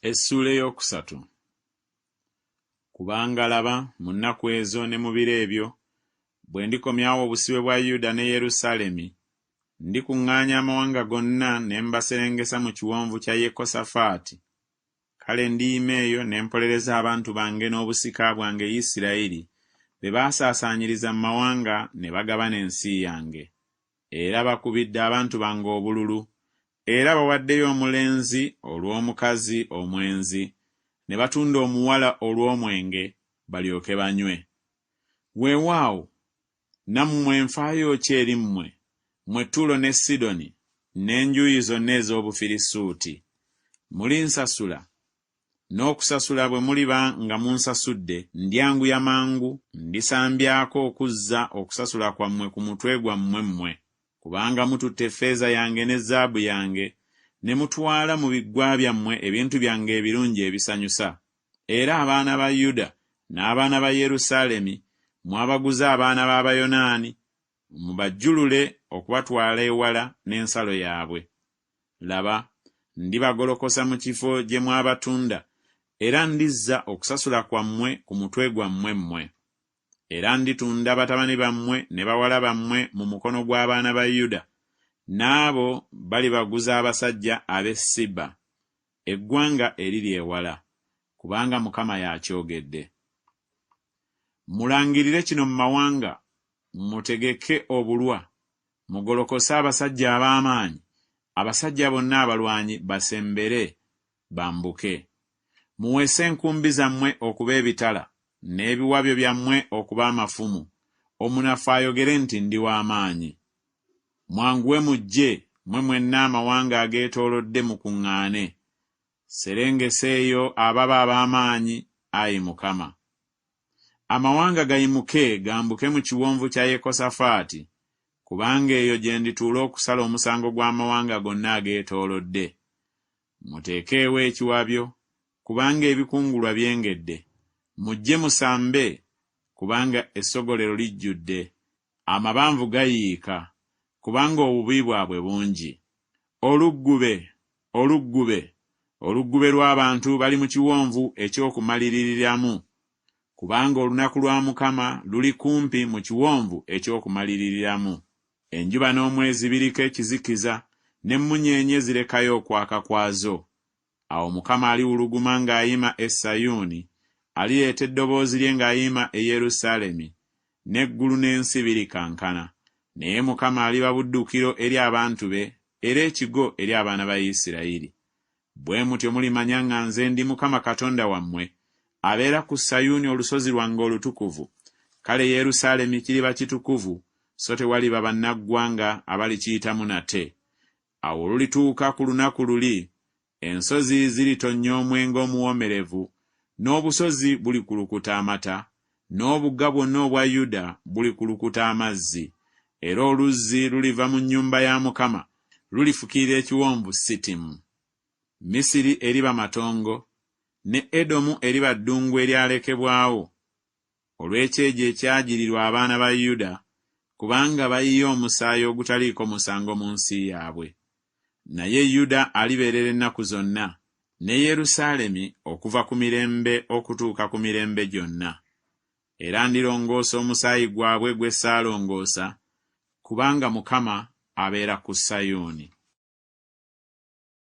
Essula ey'okusatu. Kubanga laba mu nnaku ezo ne mu biro ebyo, bwe ndikomyawo obusibe bwa Yuda ne Yerusaalemi, ndikuŋŋaanya amawanga gonna ne mbaserengesa mu kiwonvu kya Yekosafaati. Kale ndiyima eyo ne mpolereza abantu bange n'obusika bwange Isirayiri, be baasaasaanyiriza mu mawanga ne bagabana ensi yange. Era bakubidde abantu bange obululu, era bawaddeyo omulenzi olw'omukazi omwenzi, ne batunda omuwala olw'omwenge balyoke banywe. Weewaawo, nammwe nfaayo ki eri mmwe, mmwe Ttuulo ne Sidoni, n'enjuuyi zonna ez'Obufirisuuti? Mulinsasula, n'okusasula bwe muliba nga munsasudde, ndyanguya mangu, ndisambyako okuzza okusasula kwammwe ku mutwe gwammwe mmwe. Kubanga mututte effeeza yange ne zaabu yange, ne mutwala mu biggwa byammwe ebintu byange ebirungi ebisanyusa. Era abaana ba Yuda n'abaana ba Yerusaalemi mwabaguza abaana b'Abayonaani, mubajjulule okubatwala ewala n'ensalo yaabwe. Laba, ndibagolokosa mu kifo gye mwabatunda, era ndizza okusasula kwammwe ku mutwe gwammwe mmwe. Era nditunda batabani bammwe ne bawala bammwe mu mukono gw'abaana ba Yuda, n'abo balibaguza abasajja ab'e Siba, eggwanga eriri ewala, kubanga Mukama y'akyogedde. Mulangirire kino mu mawanga, mutegeke obulwa, mugolokose abasajja ab'amaanyi, abasajja bonna abalwanyi basembere, bambuke. Muweese enkumbi zammwe okuba ebitala, n'ebiwabyo byammwe okuba amafumu, omunafu ayogere nti ndi w'amaanyi. Mwanguwe mujje, mmwe mwenna amawanga ageetoolodde mukuŋŋaane. Serengeseeyo ababa ab'amaanyi, Ayi Mukama. Amawanga gayimuke gambuke mu kiwonvu kya Yekosafaati, kubanga eyo gye ndituula okusala omusango gw'amawanga gonna ageetoolodde. Muteekeewo ekiwabyo, kubanga ebikungulwa byengedde. Mujje musambe, kubanga essogolero lijjudde. Amabanvu gayiika, kubanga obubi bwabwe bungi. Oluggube, oluggube, oluggube lw'abantu bali mu kiwonvu eky'okumaliririramu, kubanga olunaku lwa Mukama luli kumpi mu kiwonvu eky'okumaliririramu. Enjuba n'omwezi biriko ekizikiza, n'emmunyeenye zirekayo okwaka kwazo. Awo Mukama aliwuluguma ng'ayima e Sayuuni, alireeta eddoboozi lye ng'ayima e Yerusaalemi, n'eggulu n'ensi birikankana. Naye Mukama aliba buddukiro eri abantu be, era ekigo eri abaana ba Isirayiri. Bwe mutyo mulimanya nga nze ndi Mukama Katonda wammwe, abeera ku Sayuuni olusozi lwange olutukuvu. Kale Yerusaalemi kiriba kitukuvu, so tewaliba bannaggwanga abalikiyitamu nate. Awo olulituuka ku lunaku luli, ensozi ziritonnya omwenge omuwoomerevu, n'obusozi bulikulukuta amata, n'obugga bwonna obwa Yuda bulikulukuta amazzi. Era oluzzi luliva mu nnyumba ya Mukama, lulifukirira ekiwonvu Sitimu. Misiri eriba matongo, ne Edomu eriba ddungu eryalekebwawo, olw'ekyejo ekyajirirwa abaana ba Yuda, kubanga bayiye omusaayi ogutaliiko musango mu nsi yaabwe. Naye Yuda alibeerera ennaku zonna, ne Yerusaalemi okuva ku mirembe okutuuka ku mirembe gyonna. Era ndirongoosa omusaayi gwabwe gwe saalongoosa, kubanga Mukama abeera ku Sayuuni.